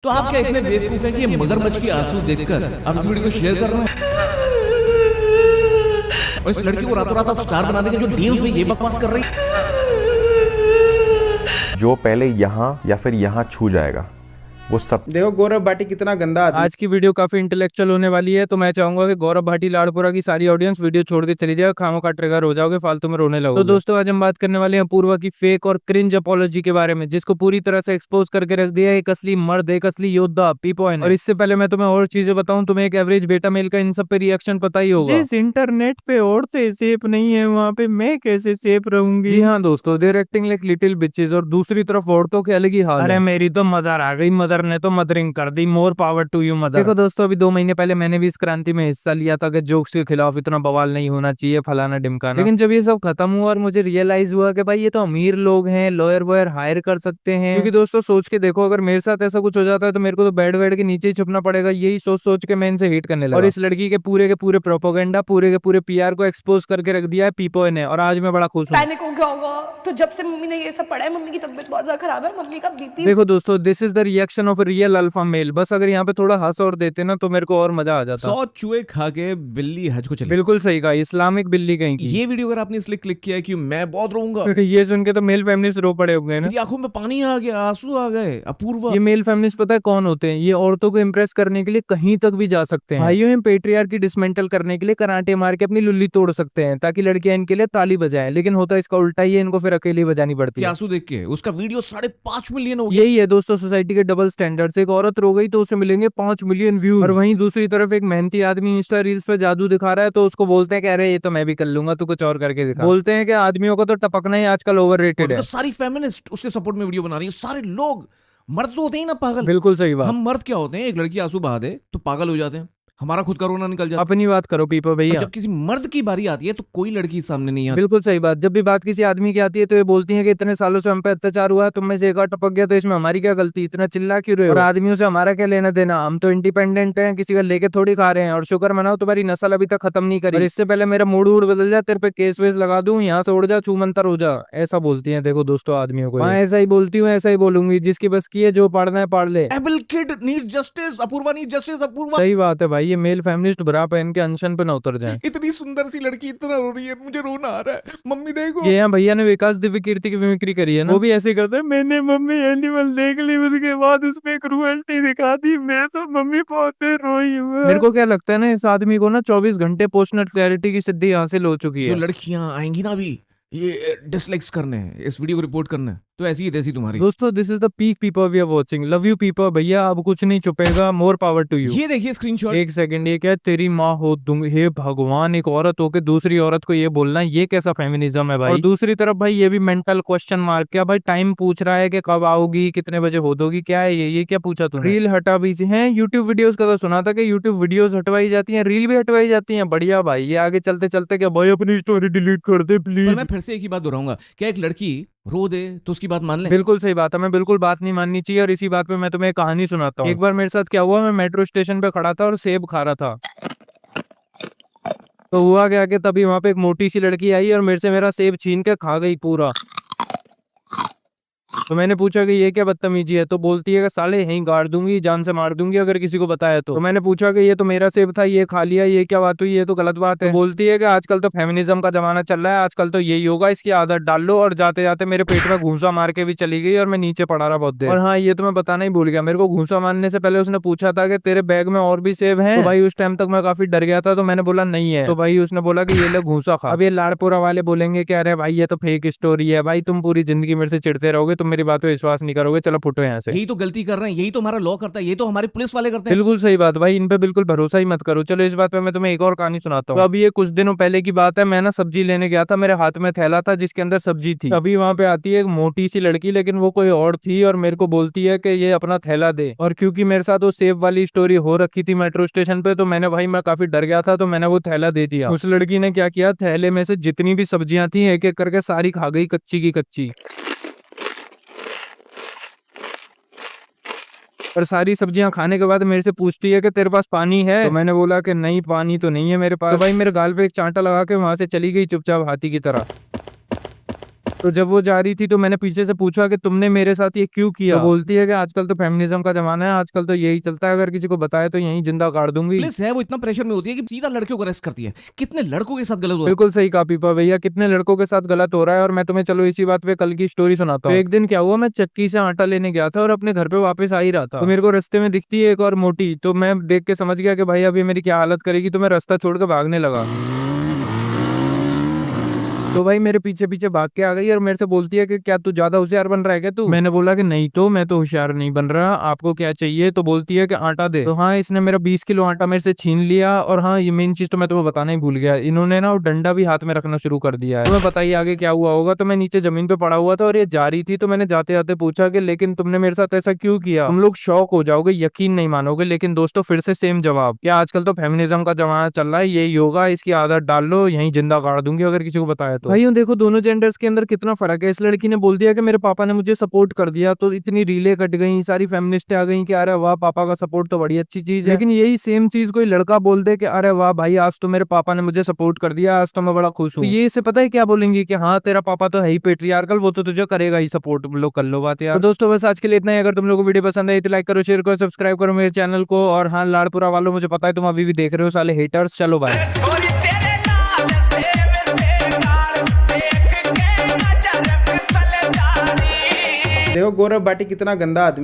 तो आप क्या इतने बेवकूफ हैं कि ये मगरमच्छ की आंसू देखकर आप इस वीडियो को शेयर कर रहे हैं और इस लड़की को रातों रात आप स्टार बना देंगे जो डीएम्स में ये बकवास कर रही है। जो पहले यहाँ या फिर यहाँ छू जाएगा वो सब। देखो गौरव भाटी कितना गंदा आदमी। आज की वीडियो काफी इंटेलेक्चुअल होने वाली है, तो मैं चाहूंगा कि गौरव भाटी लाड़पुरा की सारी ऑडियंस वीडियो छोड़ के चली जाए, खामों का ट्रिगर हो जाओगे, फालतू में रोने लगोगे। तो दोस्तों आज हम बात करने वाले हैं अपूर्वा की फेक और क्रिंज अपॉलॉजी के बारे में, जिसको पूरी तरह से एक्सपोज करके रख दिया है एक असली मर्द, एक असली योद्धा पीपॉइंट। और इससे पहले मैं तुम्हें और चीजें बताऊं, तुम्हें एक एवरेज बेटा मेल का इन सब पे रिएक्शन पता ही होगा। जिस इंटरनेट पे औरतें सेफ नहीं है वहाँ पे मैं कैसे सेफ रहूंगी। जी हाँ दोस्तों, they're acting like little bitches, और दूसरी तरफ औरतों के अलग ही हाल। अरे मेरी तो मदर आ गई, मदर ने तो मदरिंग कर दी, more power to you mother. देखो दोस्तों, अभी 2 महीने पहले मैंने भी इस क्रांति में हिस्सा लिया था कि जोक्स के खिलाफ इतना बवाल नहीं होना चाहिए, फलाना डिमकाना। लेकिन जब ये सब खत्म हुआ और मुझे रियलाइज हुआ कि भाई ये तो अमीर लोग हैं, लॉयर वॉयर हायर कर सकते हैं। क्योंकि दोस्तों सोच के देखो, अगर मेरे साथ ऐसा कुछ हो जाता है तो मेरे को तो बेड वेड के नीचे ही छुपना पड़ेगा। यही सोच सोच के मैं इनसे हेट करने लगा और इस लड़की के पूरे प्रोपोगेंडा, पूरे के पूरे पीआर को एक्सपोज करके रख दिया है पीपॉय ने। और आज मैं बड़ा खुश हूँ। पैनिक हो गया होगा तो जब से मम्मी ने ये सब पढ़ा है, मम्मी की तबीयत बहुत ज्यादा खराब है, मम्मी का बीपी। देखो दोस्तों, this is the reaction of real alpha male. बस अगर यहाँ पे थोड़ा हंस और देते ना तो मेरे को और मजा आ जाता। 100 चूहे खा के बिल्ली हज को चली। बिल्कुल सही कहा, इस्लामिक बिल्ली कहीं की। ये वीडियो अगर आपने इसलिए क्लिक किया है कि मैं बहुत रोऊंगा, ये सुन के तो मेल फेमिनिस्ट रो पड़े हो गए ना। मेरी आंखों में पानी आ गया, आंसू आ गए। अपूर्वा, ये मेल फेमिनिस्ट पता है कौन होते हैं? ये औरतों को इम्प्रेस करने के लिए कहीं तक भी जा सकते हैं। भाइयों, हम पेट्रियार्की डिसमेंटल करने के लिए कराटे मार के अपनी लुल्ली तोड़ सकते हैं ताकि लड़कियां इनके लिए ताली बजाएं। लेकिन होता इसका उल्टा ही है, इनको फिर अकेली बजानी पड़ती है। आंसू देख के उसका वीडियो 5.5 मिलियन हो गया। यही है दोस्तों सोसाइटी के डबल स्टैंडर्ड्स। एक औरत रो गई तो उसे मिलेंगे 5 मिलियन व्यूज, और वहीं दूसरी तरफ एक मेहनती आदमी इंस्टा रील्स पे जादू दिखा रहा है तो उसको बोलते हैं कि अरे ये तो मैं भी कर लूंगा, तू कुछ और करके दिखा। बोलते हैं कि आदमियों को तो टपकना ही आजकल ओवररेटेड है। सारी फेमिनिस्ट उसके सपोर्ट में वीडियो बना रही है, सारे लोग। मर्द तो होते ही ना पागल। बिल्कुल सही बात। हम मर्द क्या होते हैं, एक लड़की आंसू बहा दे तो पागल हो जाते हैं, हमारा खुद का रोना निकल जाता है। अपनी बात करो पीपा भैया। जब किसी मर्द की बारी आती है तो कोई लड़की सामने नहीं आती। बिल्कुल सही बात। जब भी बात किसी आदमी की आती है तो ये बोलती है कि इतने सालों से हम पे अत्याचार हुआ है, तुम में से एक और टपक गया तो इसमें हमारी क्या गलती, इतना चिल्ला क्यों रहे हो? और आदमियों से हमारा क्या लेना देना, हम तो इंडिपेंडेंट हैं, किसी का लेके थोड़ी खा रहे हैं। और शुक्र मनाओ तुम्हारी नस्ल अभी तक खत्म नहीं करी, और इससे पहले मेरा मूड वूड बदल जाए, तेरे पे केस वेस लगा दूं, यहाँ से उड़ जा, छूमंतर हो जा। ऐसा बोलती है देखो दोस्तों आदमियों को। मैं ऐसा ही बोलती हूँ, ऐसा ही बोलूंगी। जिसकी बस की है, जो पढ़ना है पढ़ ले। Able kid needs justice, Apoorva needs justice, Apoorva. सही बात है भाई, ये मेल फेमिनिस्ट बरा पहन के अनशन पे न उतर जाए। इतनी सुंदर सी लड़की इतना रो रही है, मुझे रोना आ रहा है। मम्मी देखो, ये यहाँ भैया ने विकास दिव्य कीर्ति की मिमिक्री करी है ना, वो भी ऐसे ही करते हैं। मैंने मम्मी एनिमल देख ली, उसके बाद उसमें क्रूएल्टी दिखा दी, मैं तो मम्मी बहुत देर रोई हूँ। मेरे को क्या लगता है ना, इस आदमी को ना 24 घंटे पोस्टनल क्लैरिटी की सिद्धि हासिल हो चुकी है। जो लड़कियां आएंगी ना अभी ये डिसलाइक्स करने हैं, इस वीडियो को रिपोर्ट करना है, तो ऐसी ही तैसी तुम्हारी। दोस्तों this is the peak people we are watching. Love you people भैया, अब कुछ नहीं छुपेगा, मोर पावर टू यू। ये देखिए स्क्रीनशॉट। एक सेकंड, ये क्या तेरी माँ हो दूंगी? हे भगवान, एक औरत होके दूसरी औरत को ये बोलना, ये कैसा फेमिनिज्म है भाई? और दूसरी तरफ भाई ये भी मेंटल क्वेश्चन मार्क, क्या भाई टाइम पूछ रहा है कि कब आओगी, कितने बजे हो दोगी, क्या है ये क्या पूछा तूने? रील हटा भी है। यूट्यूब वीडियोस का तो सुना था कि यूट्यूब वीडियोस हटवाई जाती है, रील भी हटवाई जाती है। बढ़िया भाई, ये आगे चलते चलते क्या भाई अपनी स्टोरी डिलीट कर दे प्लीज। मैं फिर से एक ही बात दोहराऊंगा, क्या एक लड़की रो दे तो उसकी बात मान ले? बिल्कुल सही बात है, मैं बिल्कुल बात नहीं माननी चाहिए। और इसी बात पे मैं तुम्हें एक कहानी सुनाता हूँ। एक बार मेरे साथ क्या हुआ, मैं मेट्रो स्टेशन पे खड़ा था और सेब खा रहा था। तो हुआ क्या कि तभी वहां पे एक मोटी सी लड़की आई और मेरे से मेरा सेब छीन के खा गई पूरा। तो मैंने पूछा कि ये क्या बदतमीजी है? तो बोलती है कि साले यहीं गाड़ दूंगी, जान से मार दूंगी अगर किसी को बताया तो। मैंने पूछा कि ये तो मेरा सेब था, ये खा लिया, ये क्या बात हुई, ये तो गलत बात है। तो बोलती है कि आजकल तो फेमिनिज्म का जमाना चल रहा है, आजकल तो यही होगा, इसकी आदत डाल लो। और जाते जाते मेरे पेट में घूंसा मार के भी चली गई और मैं नीचे पड़ा रहा बहुत देर। और हाँ, ये तो मैं बताना ही भूल गया, मेरे को घूंसा मारने से पहले उसने पूछा था कि तेरे बैग में और भी सेब हैं? तो भाई उस टाइम तक मैं काफी डर गया था, तो मैंने बोला नहीं है। तो भाई उसने बोला कि ये ले घूंसा खा। अब ये लाड़पुरा वाले बोलेंगे कि अरे भाई ये तो फेक स्टोरी है, भाई तुम पूरी जिंदगी मेरे से चिढ़ते रहोगे, तुम मेरी बात पे विश्वास नहीं करोगे, चलो फुटो यहाँ से। यही तो गलती कर रहे हैं, यही तो हमारा लॉ करता है, यही तो हमारे पुलिस वाले करते हैं। बिल्कुल सही बात भाई, इन पे बिल्कुल भरोसा ही मत करो। चलो इस बात पे मैं तुम्हें एक और कहानी सुनाता हूँ। तो अभी ये कुछ दिनों पहले की बात है, मैं ना सब्जी लेने गया था, मेरे हाथ में थैला था जिसके अंदर सब्जी थी। अभी वहाँ पे आती है एक मोटी सी लड़की, लेकिन वो कोई और थी, और मेरे को बोलती है कि ये अपना थैला दे। और क्योंकि मेरे साथ वो सेब वाली स्टोरी हो रखी थी मेट्रो स्टेशन पे, तो मैंने भाई मैं काफी डर गया था, तो मैंने वो थैला दे दिया। उस लड़की ने क्या किया, थैले में से जितनी भी सब्जियां थी एक एक करके सारी खा गई, कच्ची की कच्ची। और सारी सब्जियां खाने के बाद मेरे से पूछती है कि तेरे पास पानी है? तो मैंने बोला कि नहीं, पानी तो नहीं है मेरे पास। तो भाई मेरे गाल पे एक चांटा लगा के वहां से चली गई चुपचाप हाथी की तरह। तो जब वो जा रही थी तो मैंने पीछे से पूछा कि तुमने मेरे साथ ये क्यों किया। तो बोलती है कि आजकल तो फेमिनिज्म का जमाना है, आजकल तो यही चलता है, अगर किसी को बताए तो यहीं जिंदा गाड़ दूंगी। पुलिस है वो इतना प्रेशर में होती है कि सीधा लड़कियों को अरेस्ट करती है। कितने लड़कों के साथ गलत हो रहा है। बिल्कुल सही कहा पीपा भैया, कितने लड़कों के साथ गलत हो रहा है। और मैं तुम्हें चलो इसी बात पे कल की स्टोरी सुनाता हूँ। तो एक दिन क्या हुआ, मैं चक्की से आटा लेने गया था और अपने घर पे वापस आ ही रहा था। तो मेरे को रास्ते में दिखती है एक और मोटी, तो मैं देख के समझ गया कि भाई अभी मेरी क्या हालत करेगी, तो मैं रास्ता छोड़ के भागने लगा। तो भाई मेरे पीछे पीछे भाग के आ गई और मेरे से बोलती है कि क्या तू ज्यादा होशियार बन रहा है क्या तू। मैंने बोला कि नहीं तो मैं तो होशियार नहीं बन रहा, आपको क्या चाहिए। तो बोलती है कि आटा दे। तो हाँ, इसने मेरा 20 किलो आटा मेरे से छीन लिया। और हाँ, ये मेन चीज तो मैं तुम्हें बताना ही भूल गया, इन्होंने ना वो डंडा भी हाथ में रखना शुरू कर दिया है। तुम्हें बताइए आगे क्या हुआ होगा। तो मैं नीचे जमीन पे पड़ा हुआ था और ये जा रही थी, तो मैंने जाते जाते पूछा कि लेकिन तुमने मेरे साथ ऐसा क्यों किया। तुम लोग शॉक हो जाओगे, यकीन नहीं मानोगे, लेकिन दोस्तों फिर से सेम जवाब। क्या आजकल तो फेमिनिज्म का जमाना चल रहा है, ये योगा इसकी आदत डाल लो, यहीं जिंदा गाड़ दूंगी अगर किसी को बताया तो। भाई देखो दोनों जेंडर्स के अंदर कितना फर्क है। इस लड़की ने बोल दिया कि मेरे पापा ने मुझे सपोर्ट कर दिया, तो इतनी रीले कट गई, सारी फेमिनिस्ट आ गई कि अरे वाह पापा का सपोर्ट तो बड़ी अच्छी चीज है। लेकिन यही सेम चीज कोई लड़का बोल दे कि अरे वाह भाई आज तो मेरे पापा ने मुझे सपोर्ट कर दिया, आज तो मैं बड़ा खुश हूँ, तो ये इसे पता है क्या बोलेंगे कि हाँ तेरा पापा तो है ही पेट्रियार्कल, वो तो तुझे करेगा ही सपोर्ट। लोग कर लो बात यार। तो दोस्तों बस आज के लिए इतना ही। अगर तुम लोगों को वीडियो पसंद आई तो लाइक करो, शेयर करो, सब्सक्राइब करो मेरे चैनल को। और हाँ लाड़पुरा वालों, मुझे पता है तुम अभी भी देख रहे हो साले हेटर्स। चलो बाय। देखो गौरव भाटी कितना गंदा आदमी